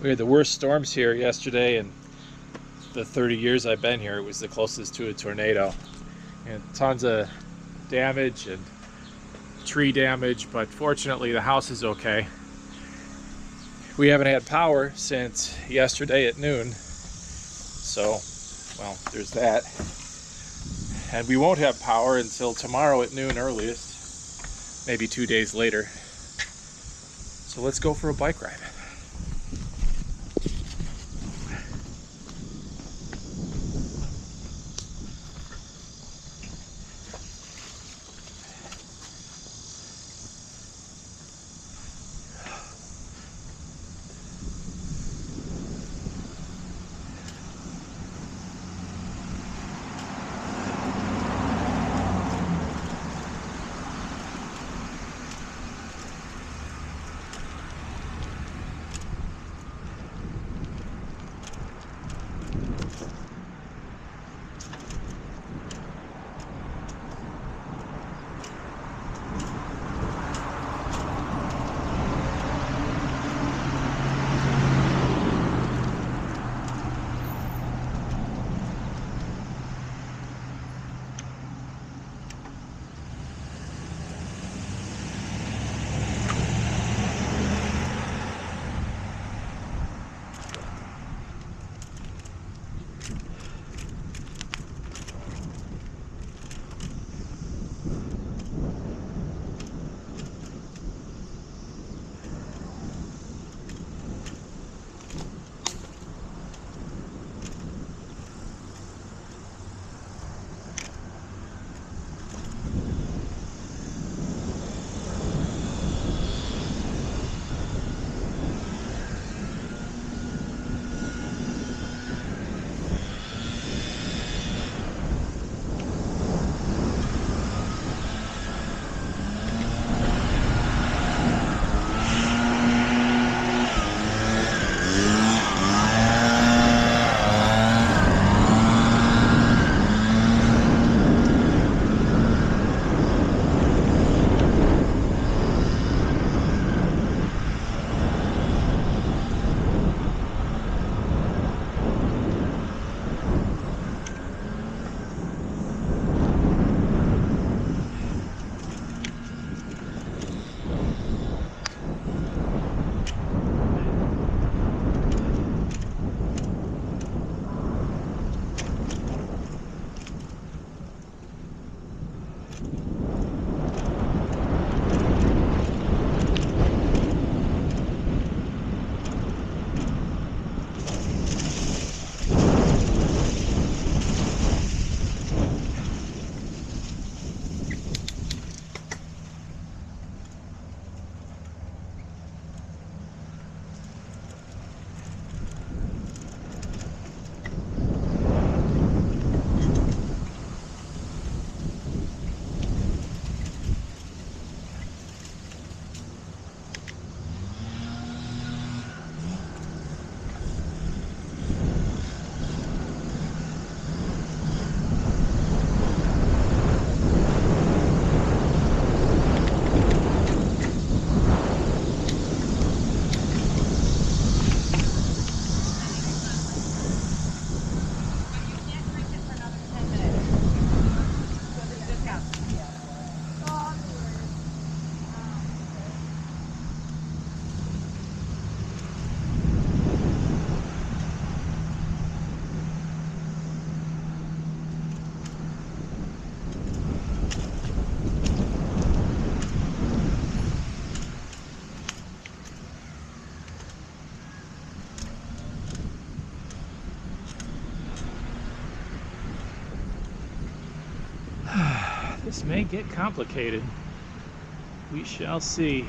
We had the worst storms here yesterday, and the 30 years I've been here, it was the closest to a tornado. And tons of damage and tree damage, but fortunately the house is okay. We haven't had power since yesterday at noon, so, well, there's that. And we won't have power until tomorrow at noon earliest, maybe 2 days later. So let's go for a bike ride. This may get complicated. We shall see.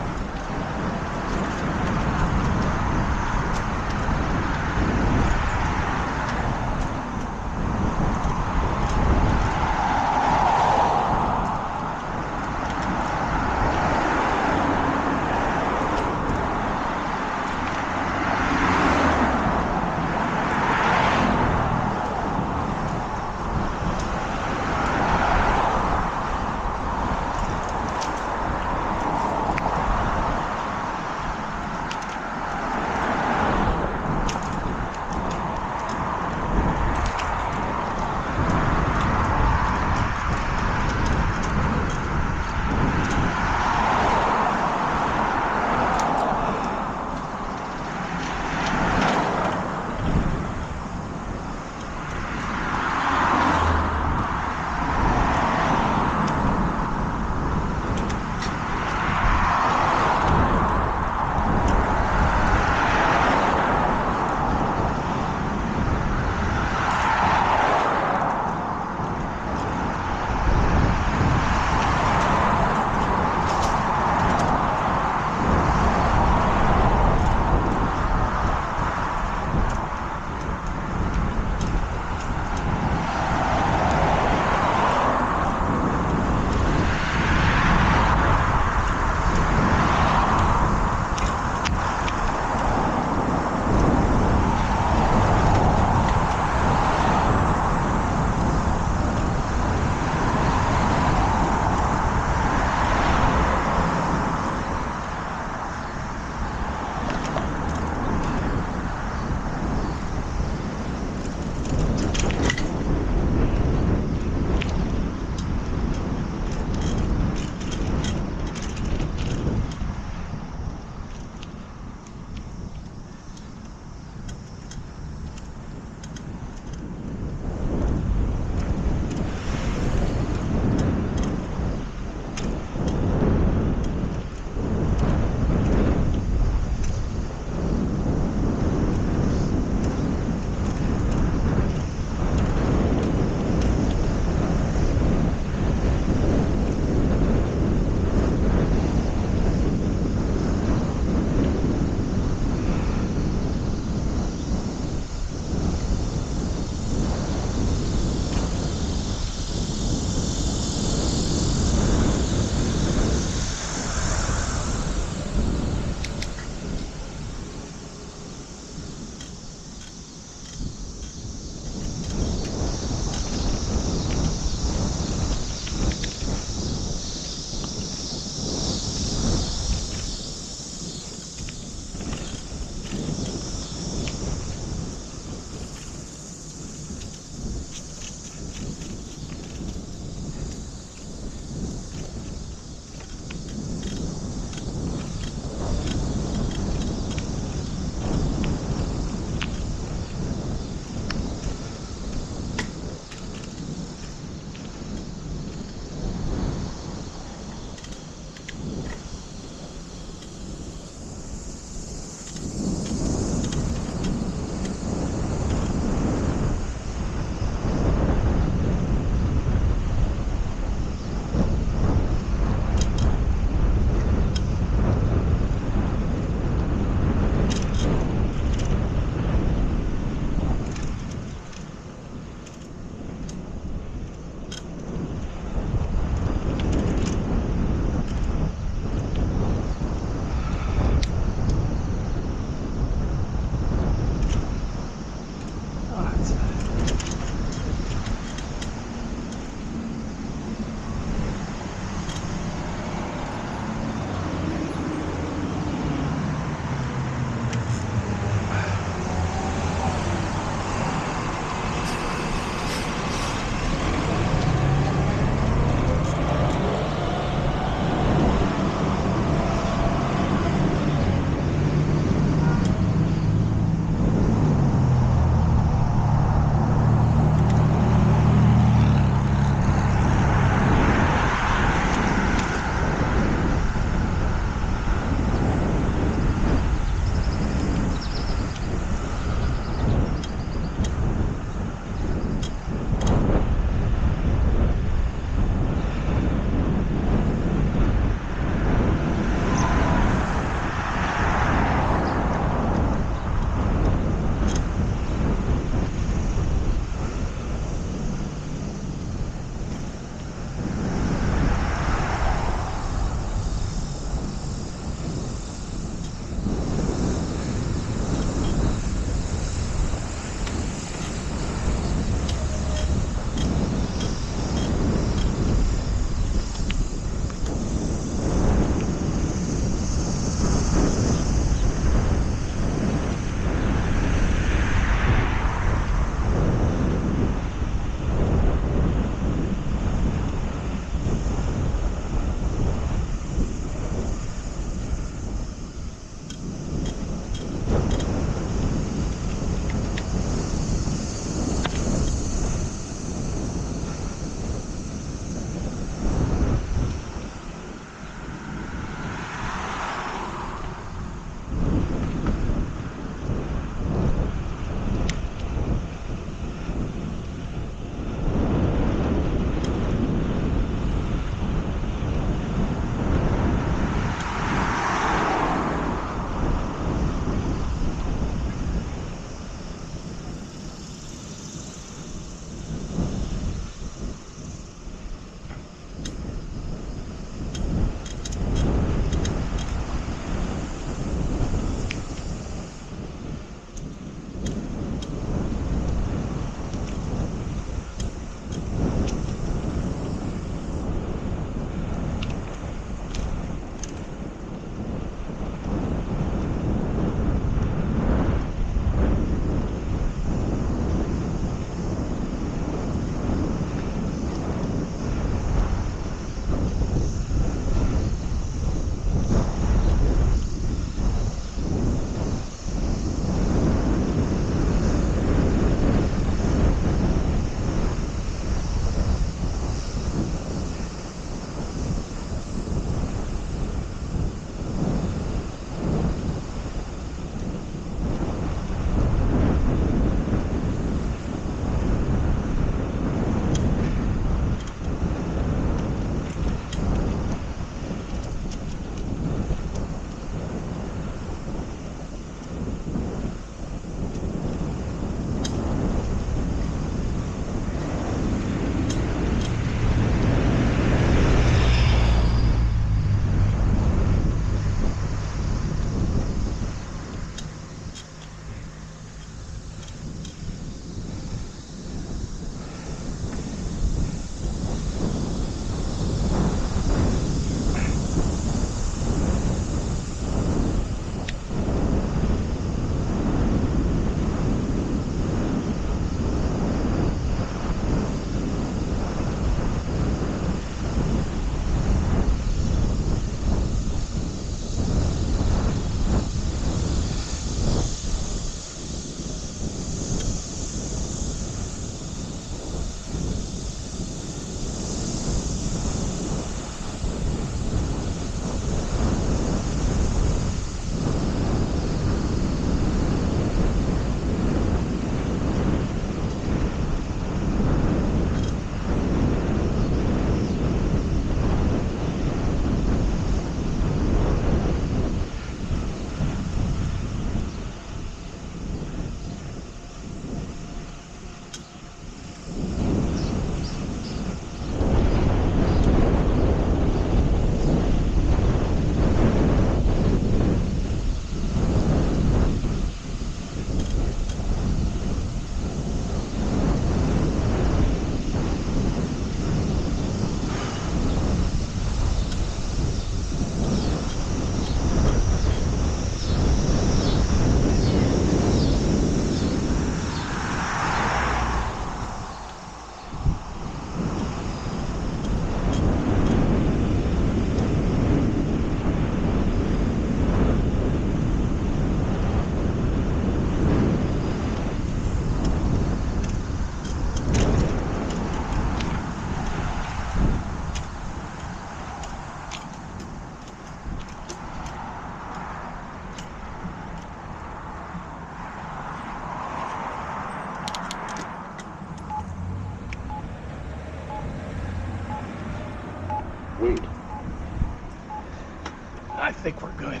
think we're good.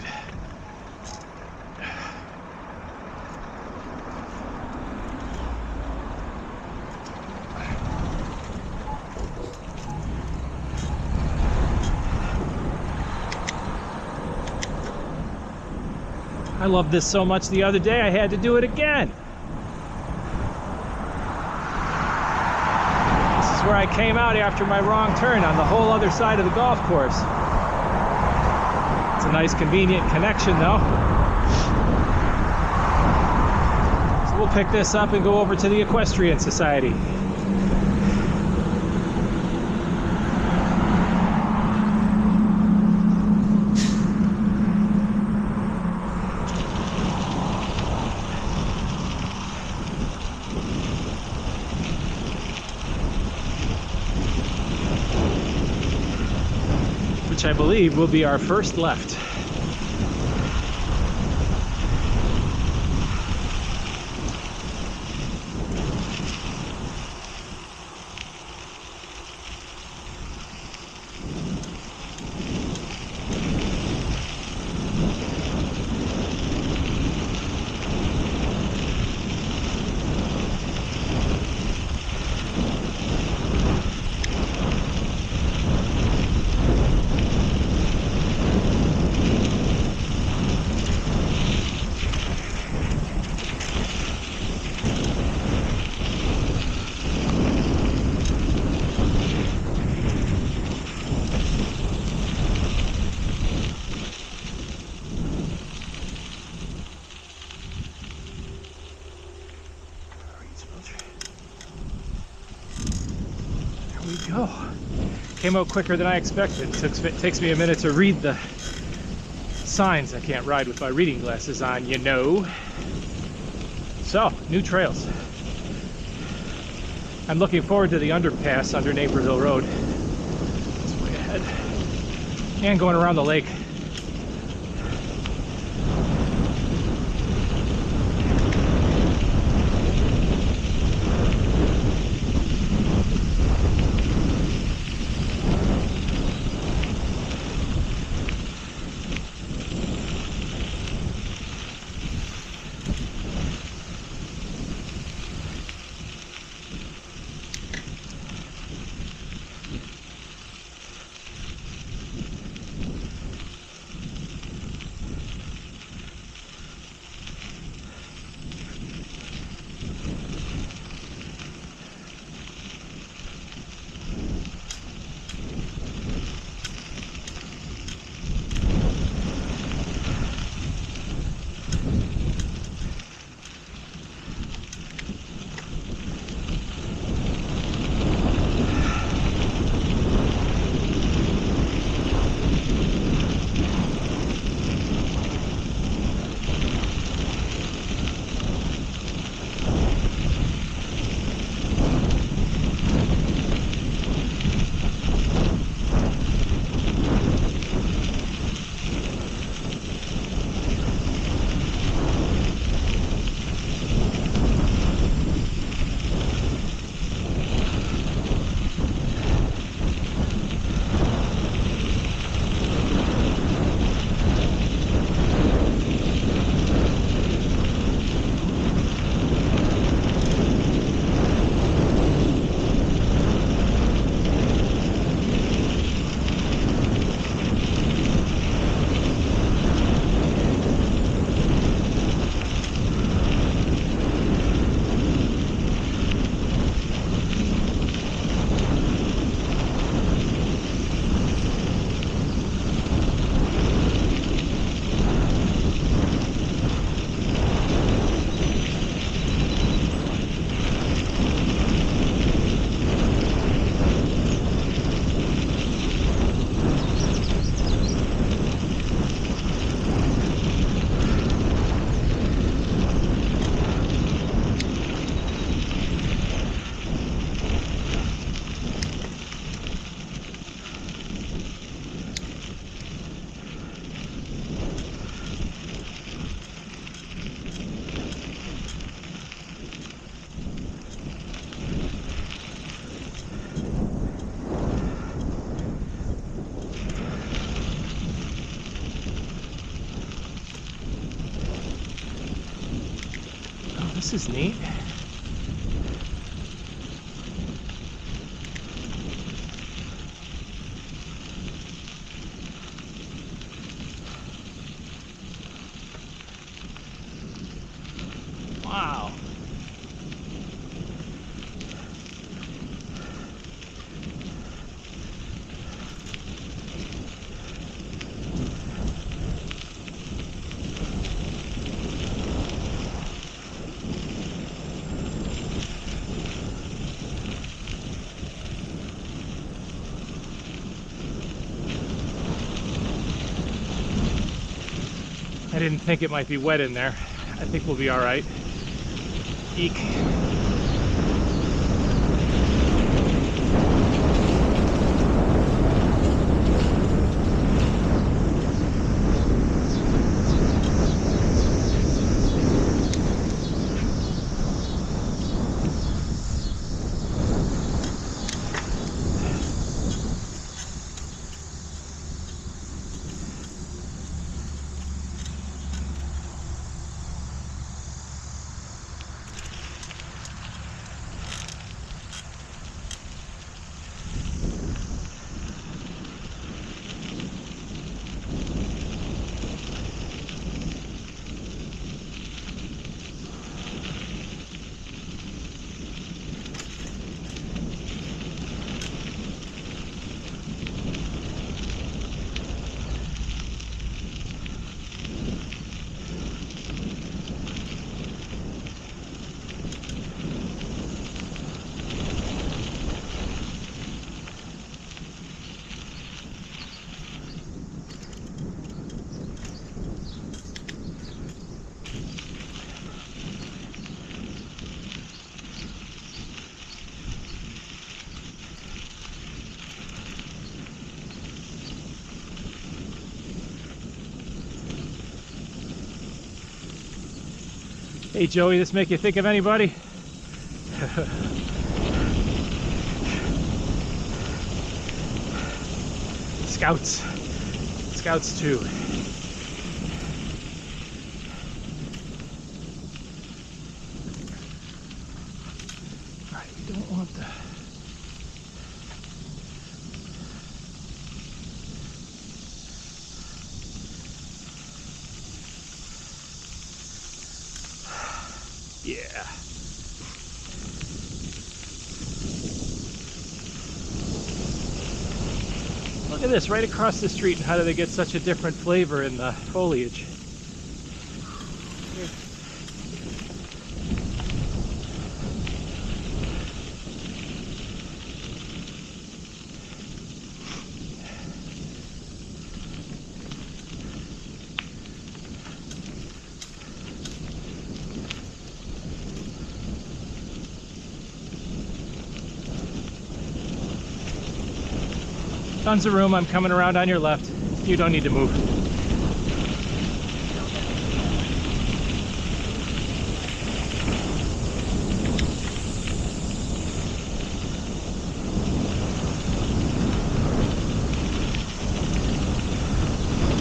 I loved this so much the other day, I had to do it again. This is where I came out after my wrong turn on the whole other side of the golf course. It's a nice convenient connection though. So we'll pick this up and go over to the Equestrian Society. Which I believe will be our first left. There we go. Came out quicker than I expected. It takes me a minute to read the signs. I can't ride with my reading glasses on, you know. So, new trails. I'm looking forward to the underpass under Naperville Road. It's way ahead. And going around the lake. this is neat. Wow. I didn't think it might be wet in there. I think we'll be all right. Eek. Hey Joey, this make you think of anybody? Scouts. Scouts too. Alright, we don't want the... Yeah. Look at this, right across the street, and how do they get such a different flavor in the foliage? Tons of room. I'm coming around on your left. You don't need to move.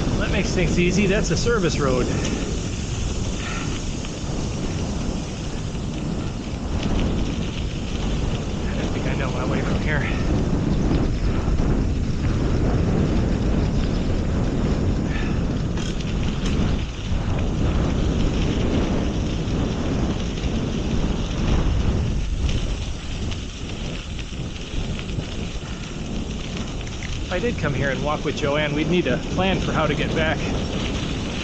Well, that makes things easy. That's a service road. I think I know my way from here. If I did come here and walk with Joanne, we'd need a plan for how to get back.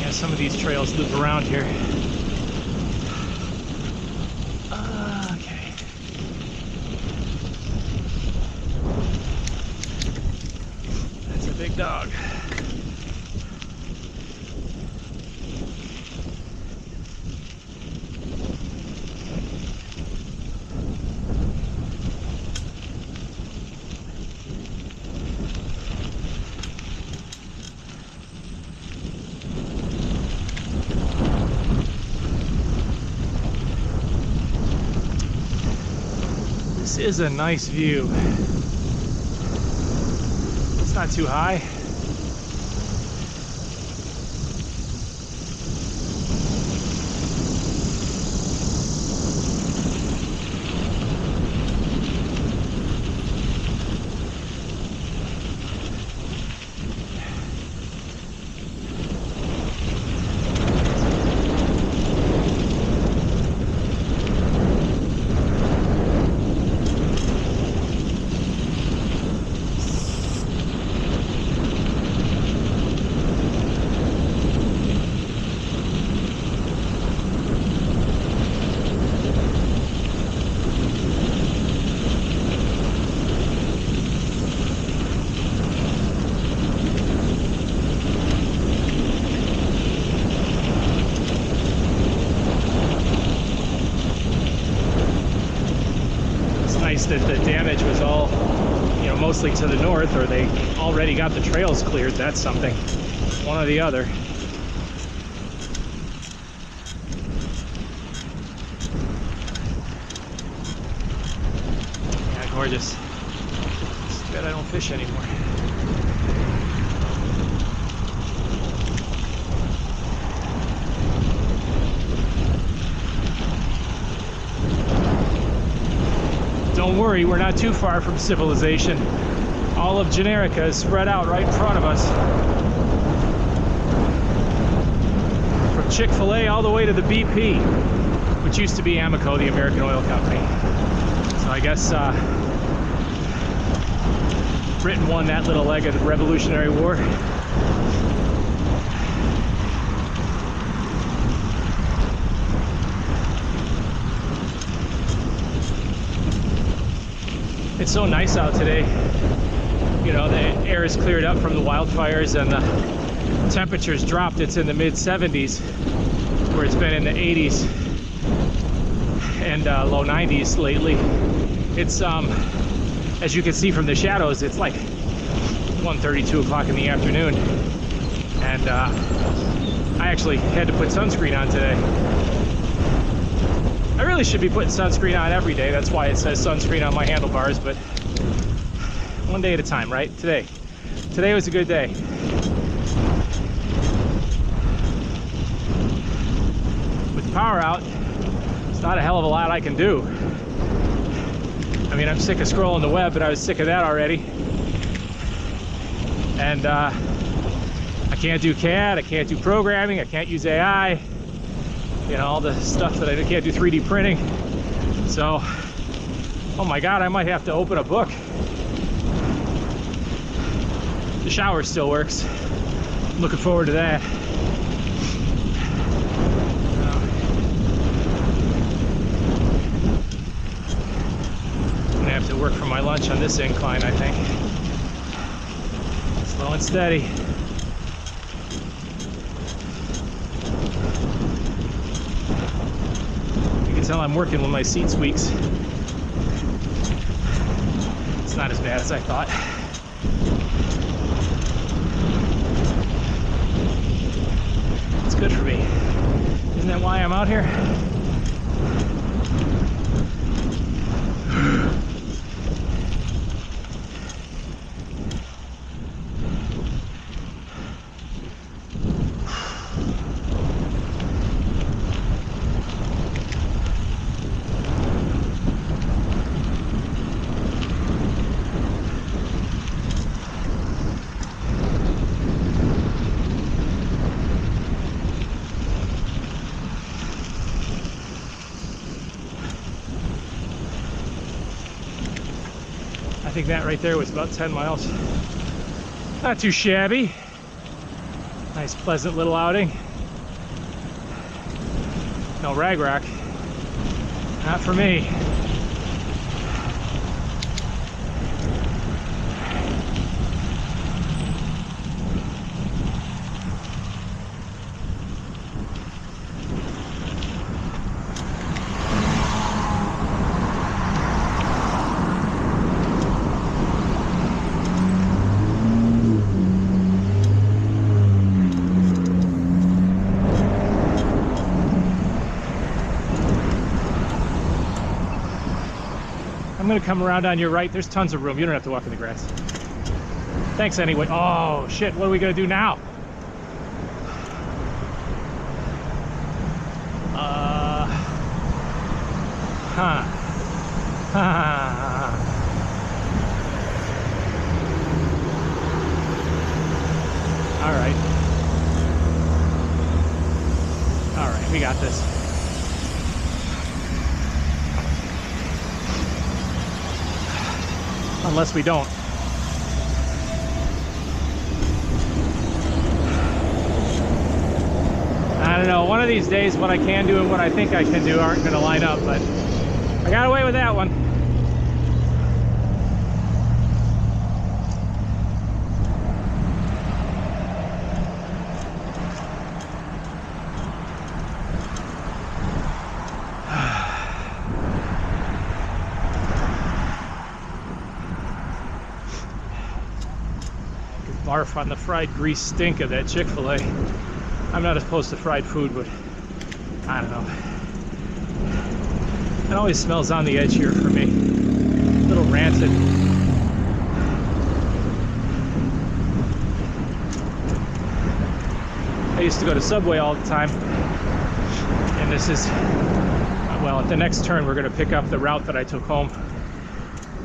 Yeah, some of these trails loop around here. Okay. That's a big dog. This is a nice view. It's not too high. nice that the damage was all, you know, mostly to the north, or they already got the trails cleared. That's something. One or the other. Yeah, gorgeous. It's too bad I don't fish anymore. Don't worry, we're not too far from civilization. All of Generica is spread out right in front of us. From Chick-fil-A all the way to the BP, which used to be Amoco, the American Oil Company. So I guess Britain won that little leg of the Revolutionary War. It's so nice out today. You know, the air is cleared up from the wildfires and the temperatures dropped. It's in the mid 70s, where it's been in the 80s and low 90s lately. It's as you can see from the shadows, it's like 1:30, 2 o'clock in the afternoon, and I actually had to put sunscreen on today. I really should be putting sunscreen on every day. That's why it says sunscreen on my handlebars, but one day at a time, right? Today was a good day. With the power out, it's not a hell of a lot I can do. I mean, I'm sick of scrolling the web, but I was sick of that already. And I can't do CAD, I can't do programming, I can't use AI. You know, all the stuff that I can't do 3D printing. So, oh my God, I might have to open a book. The shower still works. I'm looking forward to that. I'm gonna have to work for my lunch on this incline, I think. Slow and steady. Tell I'm working when my seat squeaks. It's not as bad as I thought. It's good for me. Isn't that why I'm out here? I think that right there was about 10 miles. Not too shabby. Nice, pleasant little outing. No rag rock. Not for me. I'm gonna come around on your right. There's tons of room. You don't have to walk in the grass. Thanks anyway. Oh shit, what are we gonna do now? All right, we got this. Unless we don't. I don't know, one of these days what I can do and what I think I can do aren't going to line up, but I got away with that one. barf on the fried grease stink of that Chick-fil-A. I'm not opposed to fried food, but I don't know. It always smells on the edge here for me. A little rancid. I used to go to Subway all the time, and this is, well, at the next turn we're going to pick up the route that I took home,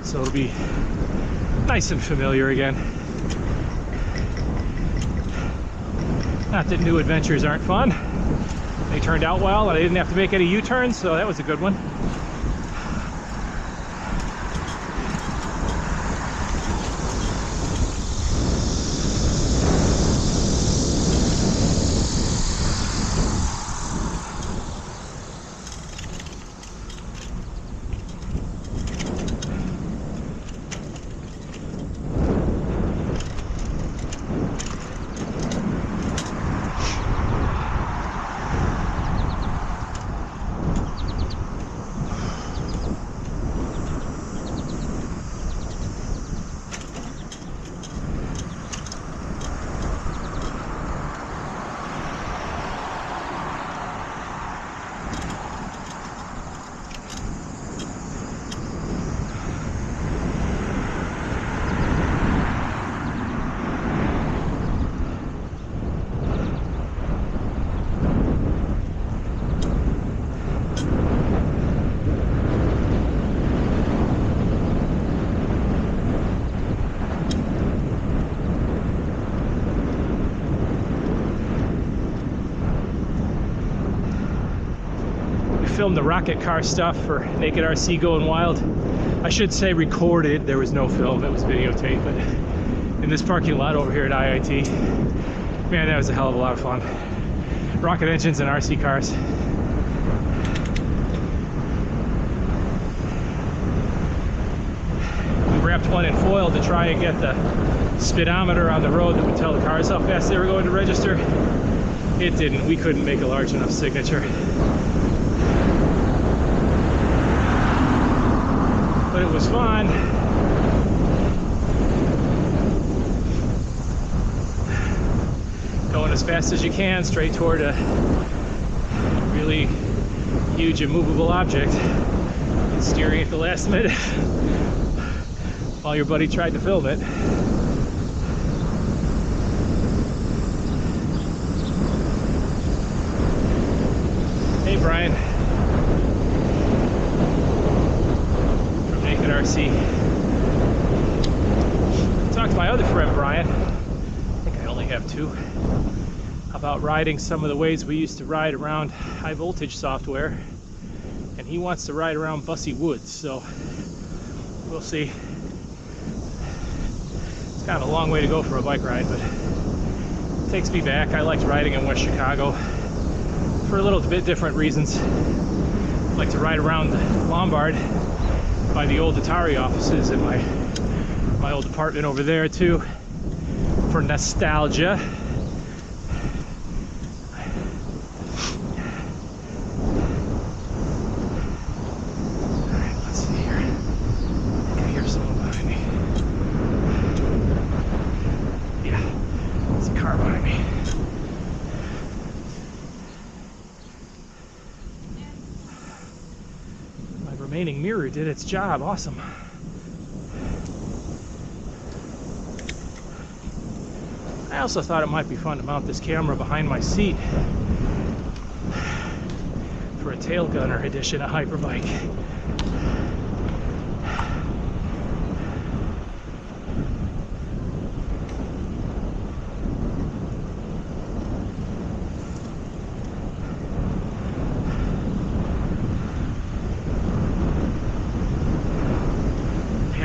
so it'll be nice and familiar again. Not that new adventures aren't fun. They turned out well, and I didn't have to make any U-turns, so that was a good one. Filmed the rocket car stuff for Naked RC Going Wild. I should say recorded, there was no film, it was videotape, but in this parking lot over here at IIT, man, that was a hell of a lot of fun. Rocket engines and RC cars. We wrapped one in foil to try and get the speedometer on the road that would tell the cars how fast they were going to register. It didn't, we couldn't make a large enough signature. But it was fun. Going as fast as you can straight toward a really huge immovable object and steering at the last minute while your buddy tried to film it. Hey Brian. RC. Talked to my other friend Brian, I think I only have two, about riding some of the ways we used to ride around high voltage software, and he wants to ride around Bussy Woods, so we'll see. It's kind of a long way to go for a bike ride, but it takes me back. I liked riding in West Chicago for a little bit different reasons. I like to ride around the Lombard by the old Atari offices in my old apartment over there too, for nostalgia. Alright, let's see here. I think I hear someone behind me. Yeah, there's a car behind me. Remaining mirror did its job. Awesome. I also thought it might be fun to mount this camera behind my seat for a tail gunner edition of HYPERBIKE.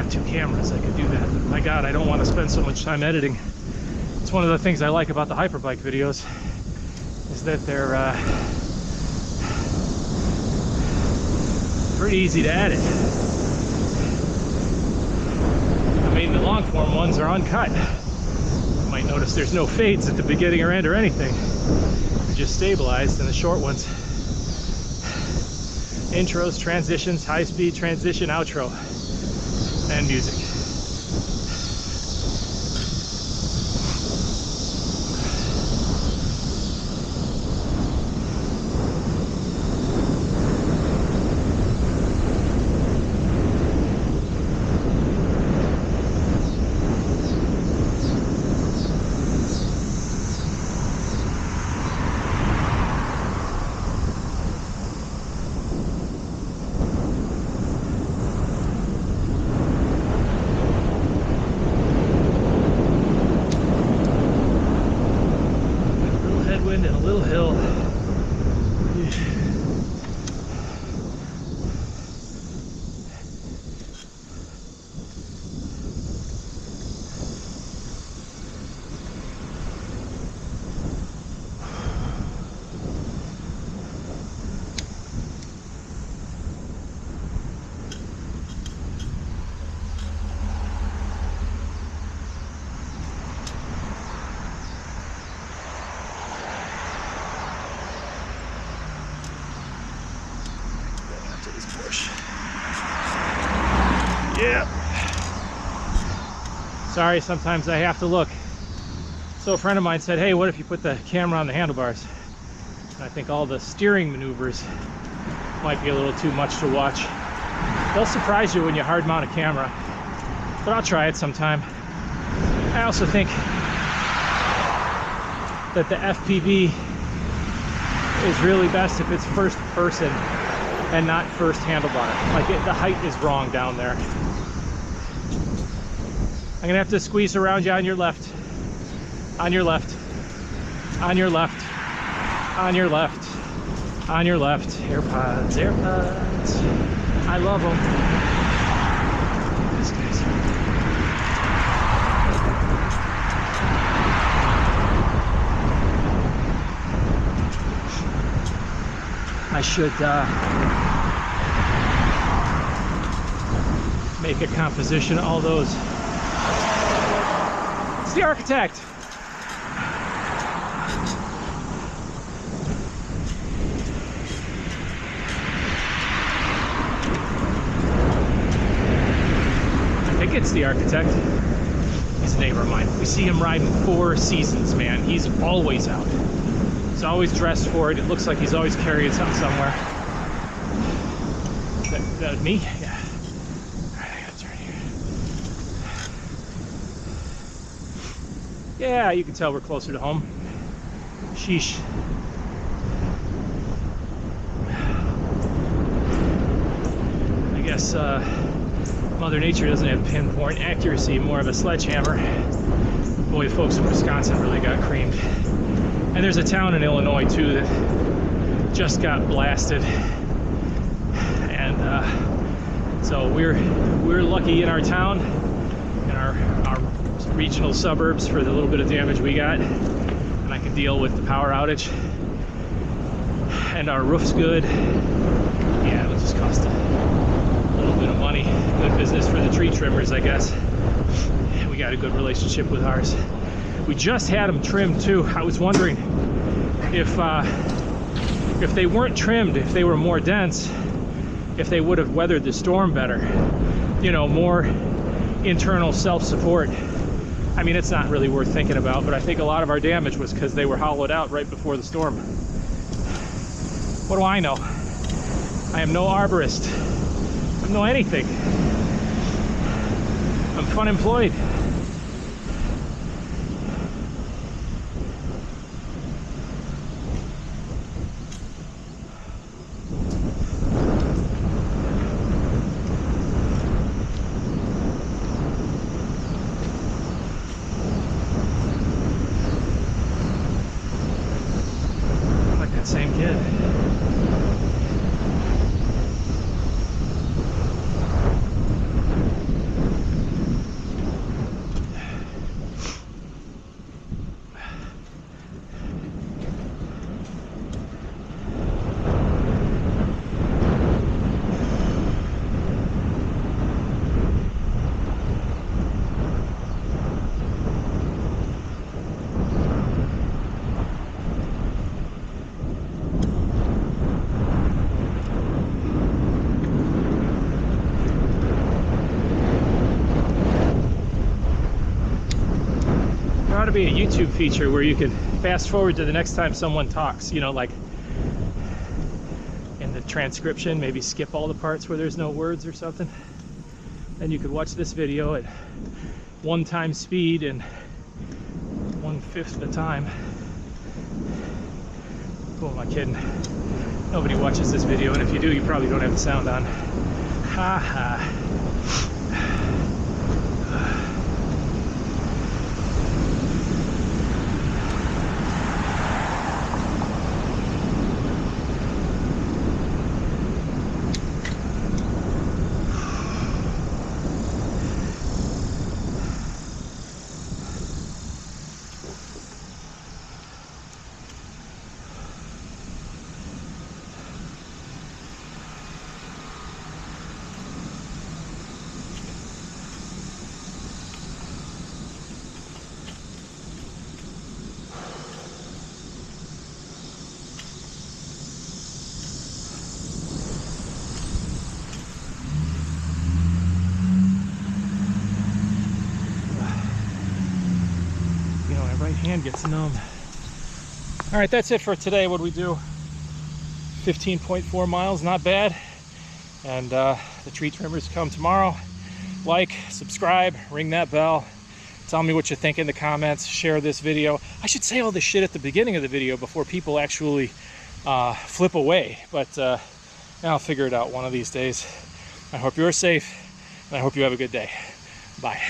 Two cameras, I could do that, but my god, I don't want to spend so much time editing. It's one of the things I like about the HYPERBIKE videos, is that they're pretty easy to edit. I mean, the long form ones are uncut. You might notice there's no fades at the beginning or end or anything. They're just stabilized, and the short ones, intros, transitions, high-speed transition, outro, and music. Yeah. Sorry, sometimes I have to look. So a friend of mine said, hey, what if you put the camera on the handlebars? And I think all the steering maneuvers might be a little too much to watch. They'll surprise you when you hard mount a camera, but I'll try it sometime. I also think that the FPV is really best if it's first person and not first handlebar. Like the height is wrong down there. I'm gonna have to squeeze around you on your left. On your left. On your left. On your left. On your left. AirPods, AirPods. I love them. This guy's... I should make a composition of all those. It's the architect. I think it's the architect. He's a neighbor of mine. We see him riding 4 seasons, man. He's always out. He's always dressed for it. It looks like he's always carrying something somewhere. Is that me? Yeah. Alright, I gotta turn here. Yeah, you can tell we're closer to home. Sheesh. I guess Mother Nature doesn't have pinpoint accuracy, more of a sledgehammer. Boy, the folks in Wisconsin really got creamed. And there's a town in Illinois too that just got blasted. And so we're lucky in our town, in our regional suburbs, for the little bit of damage we got, and I can deal with the power outage. And our roof's good. Yeah, it'll just cost a little bit of money. Good business for the tree trimmers, I guess. We got a good relationship with ours. We just had them trimmed too. I was wondering if they weren't trimmed, if they were more dense, if they would have weathered the storm better. You know, more internal self-support. I mean, it's not really worth thinking about, but I think a lot of our damage was because they were hollowed out right before the storm. What do I know? I am no arborist. I don't know anything. I'm fun employed. Same kid. To be a YouTube feature where you could fast forward to the next time someone talks, you know, like in the transcription, maybe skip all the parts where there's no words or something. Then you could watch this video at 1 time speed and 1/5 the time. Who am I kidding? Nobody watches this video, and if you do, you probably don't have the sound on. Ha ha. right hand gets numb. All right, that's it for today. What do we do? 15.4 miles, not bad. And the tree trimmers come tomorrow. Like, subscribe, ring that bell. Tell me what you think in the comments. Share this video. I should say all this shit at the beginning of the video before people actually flip away. But I'll figure it out one of these days. I hope you're safe, and I hope you have a good day. Bye.